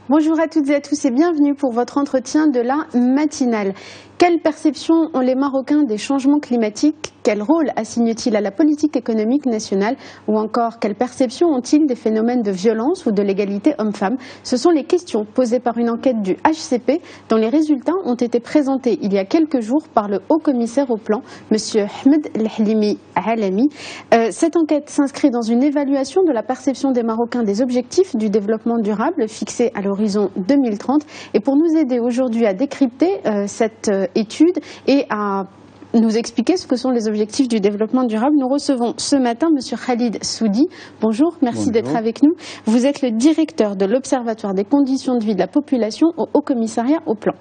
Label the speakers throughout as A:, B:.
A: Bonjour à toutes et à tous et bienvenue pour votre entretien de la matinale. Quelle perception ont les Marocains des changements climatiques? Quel rôle assignent-ils à la politique économique nationale? Ou encore, quelle perception ont-ils des phénomènes de violence ou de l'égalité homme-femme? Ce sont les questions posées par une enquête du HCP dont les résultats ont été présentés il y a quelques jours par le haut-commissaire au plan, M. Ahmed El-Halimi Alami. Cette enquête s'inscrit dans une évaluation de la perception des Marocains des objectifs du développement durable fixés à l'horizon 2030. Et pour nous aider aujourd'hui à décrypter cette étude et à nous expliquer ce que sont les objectifs du développement durable, nous recevons ce matin M. Khalid Soudi. Bonjour, merci d'être avec nous. Vous êtes le directeur de l'Observatoire des conditions de vie de la population au Haut-Commissariat au plan.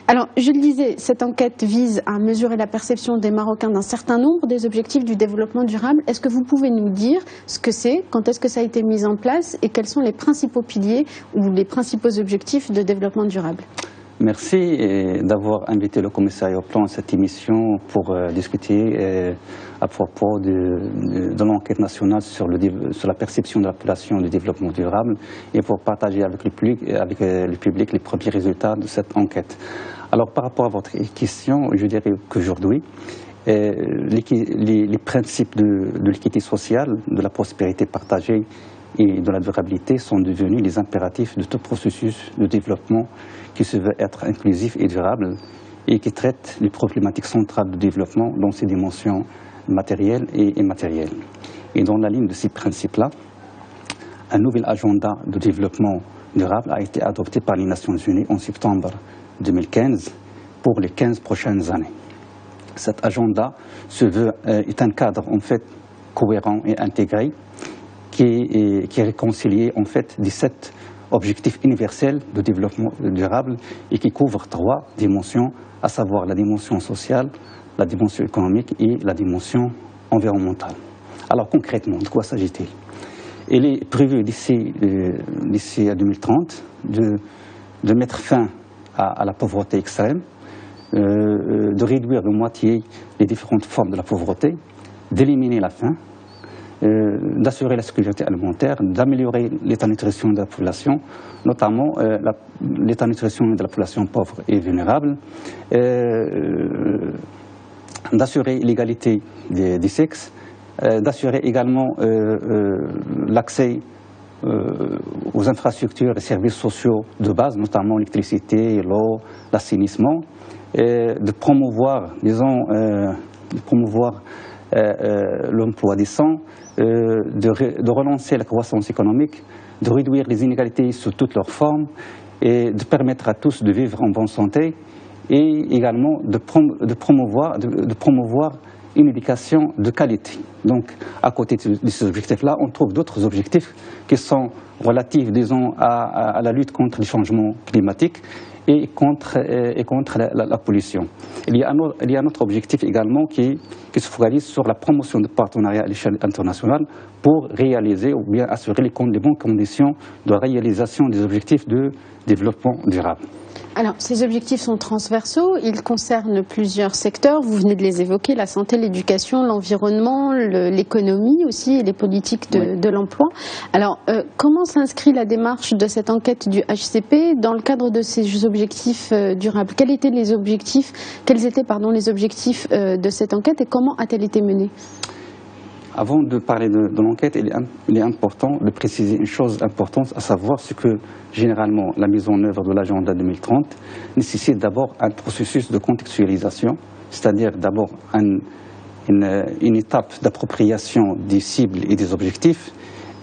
A: Alors, je le disais, cette enquête vise à mesurer la perception des Marocains d'un certain nombre des objectifs du développement durable. Est-ce que vous pouvez nous dire ce que c'est, quand est-ce que ça a été mis en place et quels sont les principaux piliers ou les principaux objectifs de développement durable?
B: Merci d'avoir invité le commissariat au plan à cette émission pour discuter à propos de l'enquête nationale sur la perception de la population du développement durable et pour partager avec le public les premiers résultats de cette enquête. Alors par rapport à votre question, je dirais qu'aujourd'hui, les principes de l'équité sociale, de la prospérité partagée et de la durabilité sont devenus les impératifs de tout processus de développement qui se veut être inclusif et durable et qui traite les problématiques centrales du développement dans ses dimensions matérielles et immatérielles. Et dans la ligne de ces principes-là, un nouvel agenda de développement durable a été adopté par les Nations Unies en septembre 2015 pour les 15 prochaines années. Cet agenda est un cadre en fait cohérent et intégré qui est réconcilié en fait 17 objectifs universels de développement durable et qui couvre 3 dimensions, à savoir la dimension sociale, la dimension économique et la dimension environnementale. Alors concrètement, de quoi s'agit-il? Il est prévu d'ici à 2030 de mettre fin à la pauvreté extrême, de réduire de moitié les différentes formes de la pauvreté, d'éliminer la faim, d'assurer la sécurité alimentaire, d'améliorer l'état de nutrition de la population, notamment l'état de nutrition de la population pauvre et vulnérable, d'assurer l'égalité des sexes, d'assurer également l'accès aux infrastructures et services sociaux de base, notamment l'électricité, l'eau, l'assainissement, de promouvoir, l'emploi décent, de relancer la croissance économique, de réduire les inégalités sous toutes leurs formes et de permettre à tous de vivre en bonne santé et également de promouvoir une éducation de qualité. Donc, à côté de ces objectifs-là, on trouve d'autres objectifs qui sont relatifs, disons, à la lutte contre les changements climatiques et contre la pollution. Il y a un autre objectif également qui se focalise sur la promotion de partenariats à l'échelle internationale pour réaliser ou bien assurer les bonnes conditions de réalisation des objectifs de développement durable.
A: Alors, ces objectifs sont transversaux, ils concernent plusieurs secteurs, vous venez de les évoquer, la santé, l'éducation, l'environnement, l'économie aussi et les politiques de l'emploi. Alors, comment s'inscrit la démarche de cette enquête du HCP dans le cadre de ces objectifs durables? Quels étaient les objectifs de cette enquête et comment a-t-elle été menée?
B: Avant de parler de l'enquête, il est important de préciser une chose importante, à savoir ce que généralement la mise en œuvre de l'agenda 2030 nécessite d'abord un processus de contextualisation, c'est-à-dire d'abord une étape d'appropriation des cibles et des objectifs,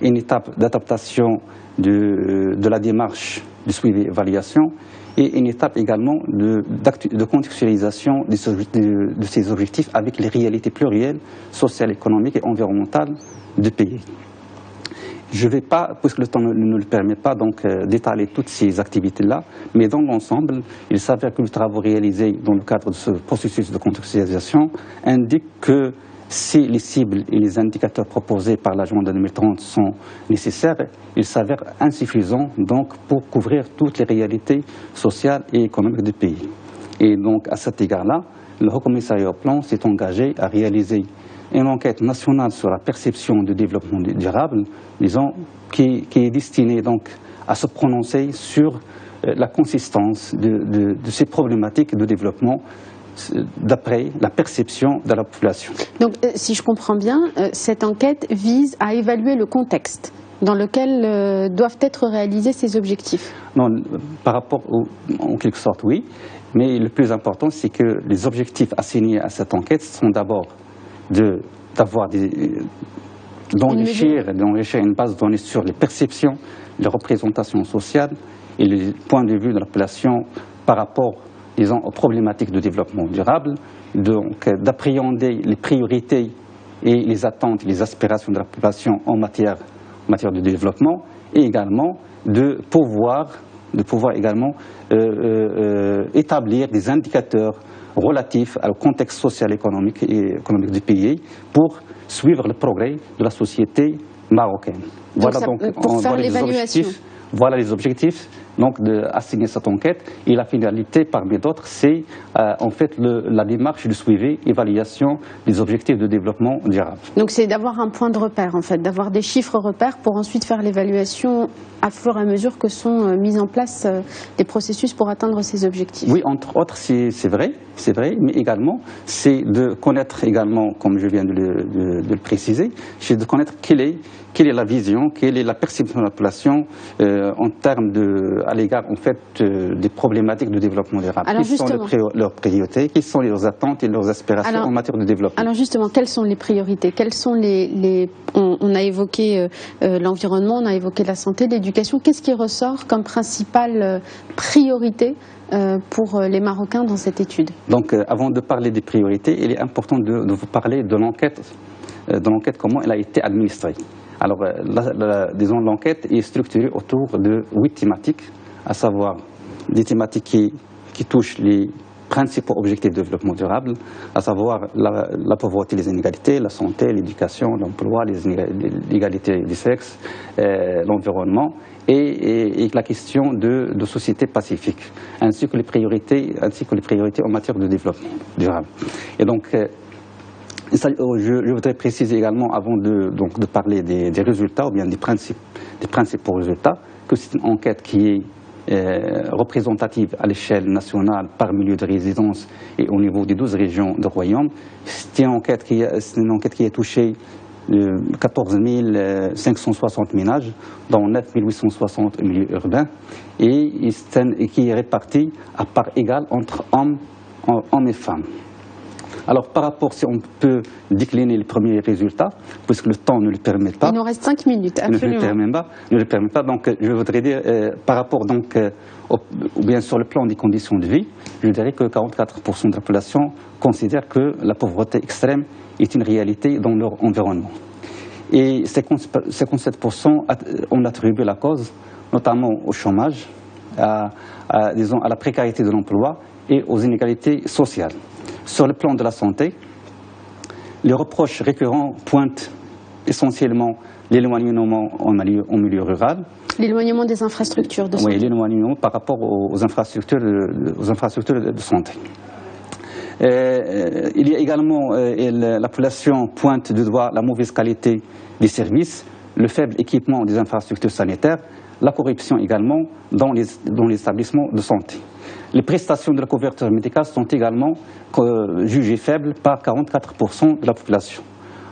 B: une étape d'adaptation de la démarche de suivi et évaluation et une étape également de contextualisation de ces objectifs avec les réalités plurielles, sociales, économiques et environnementales du pays. Je ne vais pas, puisque le temps ne nous le permet pas, donc d'étaler toutes ces activités-là, mais dans l'ensemble, il s'avère que les travaux réalisés dans le cadre de ce processus de contextualisation indiquent que si les cibles et les indicateurs proposés par l'agenda 2030 sont nécessaires, ils s'avèrent insuffisants donc, pour couvrir toutes les réalités sociales et économiques du pays. Et donc, à cet égard-là, le Haut Commissariat au plan s'est engagé à réaliser une enquête nationale sur la perception du développement durable, disons, qui est destinée donc à se prononcer sur la consistance de ces problématiques de développement d'après la perception de la population.
A: Donc, si je comprends bien, cette enquête vise à évaluer le contexte dans lequel doivent être réalisés ces objectifs.
B: Non, par rapport en quelque sorte, oui. Mais le plus important, c'est que les objectifs assignés à cette enquête sont d'abord d'enrichir une base de données sur les perceptions, les représentations sociales et les points de vue de la population par rapport, disons, aux problématiques de développement durable, donc d'appréhender les priorités et les attentes, les aspirations de la population en matière de développement, et également de pouvoir également établir des indicateurs relatifs au contexte social et économique du pays pour suivre le progrès de la société marocaine.
A: Voilà donc pour faire l'évaluation.
B: Voilà les objectifs donc d'assigner cette enquête, et la finalité parmi d'autres, c'est en fait la démarche de suivi, évaluation des objectifs de développement durable.
A: Donc c'est d'avoir un point de repère en fait, d'avoir des chiffres repères pour ensuite faire l'évaluation à fur et à mesure que sont mis en place des processus pour atteindre ces objectifs.
B: Oui, entre autres, c'est vrai, mais également c'est de connaître également, comme je viens de le préciser, c'est de connaître quelle est la vision, quelle est la perception de la population en termes à l'égard en fait des problématiques de développement durable.
A: Alors
B: quelles sont leurs priorités, quelles sont leurs attentes et leurs aspirations en matière de développement.
A: Alors justement, quelles sont les priorités? Quelles sont on a évoqué l'environnement, on a évoqué la santé, l'éducation. Qu'est-ce qui ressort comme principale priorité pour les Marocains dans cette étude?
B: Donc avant de parler des priorités, il est important de vous parler de l'enquête, comment elle a été administrée. Alors, disons, l'enquête est structurée autour de 8 thématiques, à savoir des thématiques qui touchent les principaux objectifs de développement durable, à savoir la pauvreté, les inégalités, la santé, l'éducation, l'emploi, l'égalité des sexes, l'environnement et la question de société pacifique, ainsi que les priorités en matière de développement durable. Et donc, je voudrais préciser également, avant de parler des résultats, ou bien des principaux résultats, que c'est une enquête qui est représentative à l'échelle nationale par milieu de résidence et au niveau des 12 régions du Royaume. C'est une enquête qui a touché 14 560 ménages, dont 9 860 milieux urbains, et qui est répartie à part égale entre hommes et femmes. Alors, par rapport, si on peut décliner les premiers résultats, puisque le temps ne le permet pas.
A: Il nous reste 5 minutes, absolument.
B: Ne le permet pas. Donc, je voudrais dire, par rapport, ou bien sur le plan des conditions de vie, je dirais que 44% de la population considère que la pauvreté extrême est une réalité dans leur environnement. Et 57% ont attribué la cause, notamment au chômage, à la précarité de l'emploi et aux inégalités sociales. Sur le plan de la santé, les reproches récurrents pointent essentiellement l'éloignement en milieu rural. L'éloignement des infrastructures de santé. Oui, l'éloignement par rapport aux infrastructures de santé. Il y a également, la population pointe du doigt la mauvaise qualité des services, le faible équipement des infrastructures sanitaires, la corruption également dans les établissements de santé. Les prestations de la couverture médicale sont également jugées faibles par 44% de la population.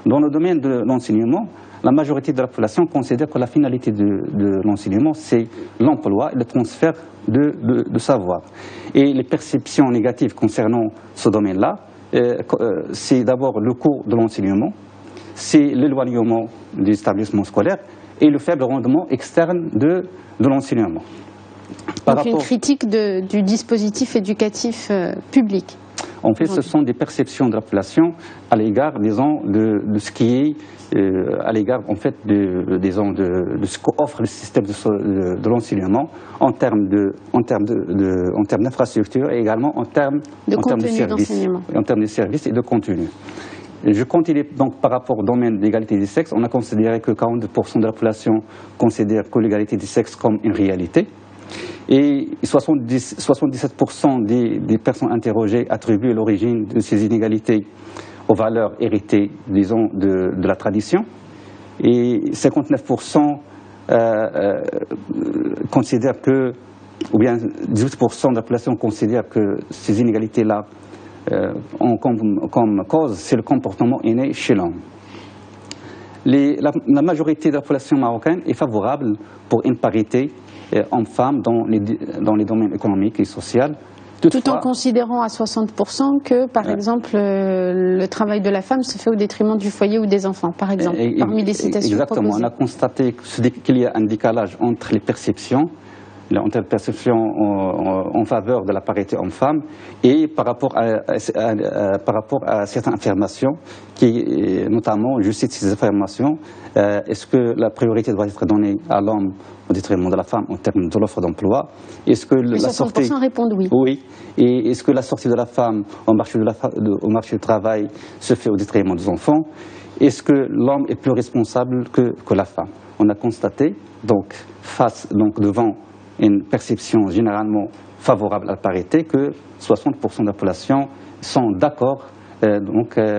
B: Dans le domaine de l'enseignement, la majorité de la population considère que la finalité de l'enseignement, c'est l'emploi et le transfert de savoir. Et les perceptions négatives concernant ce domaine-là, c'est d'abord le coût de l'enseignement, c'est l'éloignement des établissements scolaires et le faible rendement externe de l'enseignement.
A: Donc une critique du dispositif éducatif public.
B: En fait, ce sont des perceptions de la population à l'égard, disons, de ce qui est, à l'égard, en fait, de ce qu'offre le système de l'enseignement en termes d'infrastructures et également en termes de services et de contenu. Je continue donc par rapport au domaine de l'égalité des sexes. On a considéré que 42% de la population considère que l'égalité des sexes comme une réalité. Et 77% des personnes interrogées attribuent l'origine de ces inégalités aux valeurs héritées, disons, de la tradition. Et 59% considèrent que, ou bien 18% de la population considère que ces inégalités-là ont comme cause, c'est le comportement inné chez l'homme. La majorité de la population marocaine est favorable pour une parité homme-femme dans les domaines économiques et sociaux.
A: Tout en considérant à 60% que, par exemple, le travail de la femme se fait au détriment du foyer ou des enfants, par exemple, parmi les citations
B: exactement.
A: proposées.
B: On a constaté qu'il y a un décalage entre les perceptions en faveur de la parité homme-femme et par rapport à certaines affirmations, notamment, je cite ces affirmations, est-ce que la priorité doit être donnée à l'homme au détriment de la femme en termes de l'offre d'emploi? Est-ce que la
A: 60% répondent oui.
B: Oui. Et est-ce que la sortie de la femme au marché du travail se fait au détriment des enfants? Est-ce que l'homme est plus responsable que la femme? On a constaté, devant une perception généralement favorable à la parité, que 60% de la population sont d'accord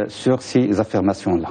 B: sur ces affirmations-là.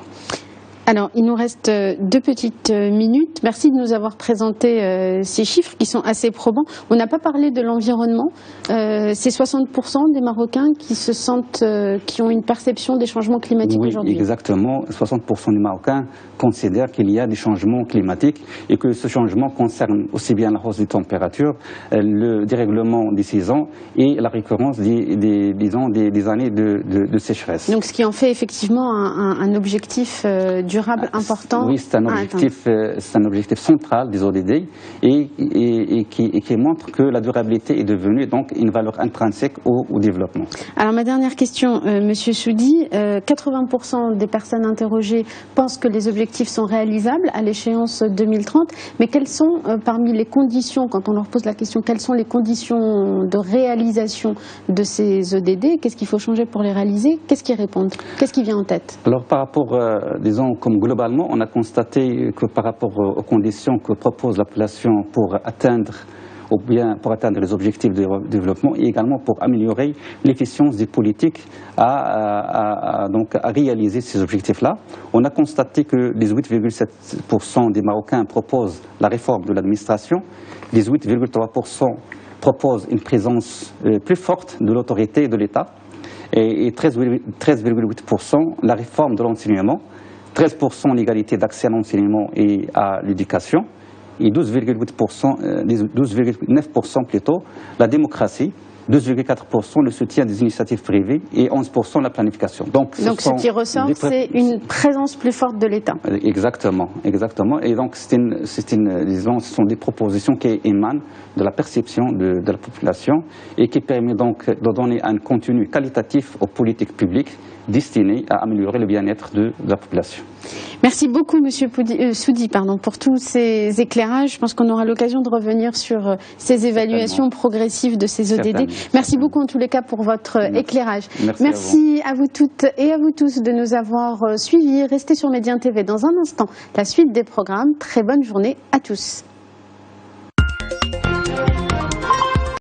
A: Alors, il nous reste 2 petites minutes. Merci de nous avoir présenté ces chiffres qui sont assez probants. On n'a pas parlé de l'environnement. C'est 60% des Marocains qui se sentent, qui ont une perception des changements climatiques aujourd'hui.
B: Oui, exactement. 60% des Marocains considèrent qu'il y a des changements climatiques et que ce changement concerne aussi bien la hausse des températures, le dérèglement des saisons et la récurrence des années de sécheresse.
A: Donc, ce qui en fait effectivement un objectif durable important.
B: Oui, c'est un objectif central des ODD et qui montre que la durabilité est devenue donc une valeur intrinsèque au développement.
A: Alors ma dernière question, Monsieur Soudi, 80% des personnes interrogées pensent que les objectifs sont réalisables à l'échéance 2030, mais quelles sont parmi les conditions, quand on leur pose la question, quelles sont les conditions de réalisation de ces ODD? Qu'est-ce qu'il faut changer pour les réaliser? Qu'est-ce qu'ils répondent? Qu'est-ce qui vient en tête?
B: Alors par rapport, disons, comme globalement, on a constaté que par rapport aux conditions que propose la population pour atteindre les objectifs de développement et également pour améliorer l'efficience des politiques à réaliser ces objectifs-là. On a constaté que 18,7% des Marocains proposent la réforme de l'administration, 18,3% proposent une présence plus forte de l'autorité de l'État et 13,8% la réforme de l'enseignement, 13% l'égalité d'accès à l'enseignement et à l'éducation, et 12,9% plutôt la démocratie, 12,4% le soutien des initiatives privées et 11% la planification. Donc
A: ce qui ressort, c'est une présence plus forte de l'État.
B: Exactement, exactement. Et donc ce sont des propositions qui émanent de la perception de la population et qui permet donc de donner un contenu qualitatif aux politiques publiques destinées à améliorer le bien-être de la population.
A: Merci beaucoup, Monsieur Soudi, pour tous ces éclairages. Je pense qu'on aura l'occasion de revenir sur ces évaluations progressives de ces ODD. Merci beaucoup, en tous les cas, pour votre éclairage. Merci à vous toutes et à vous tous de nous avoir suivis. Restez sur Médien TV dans un instant. La suite des programmes. Très bonne journée à tous.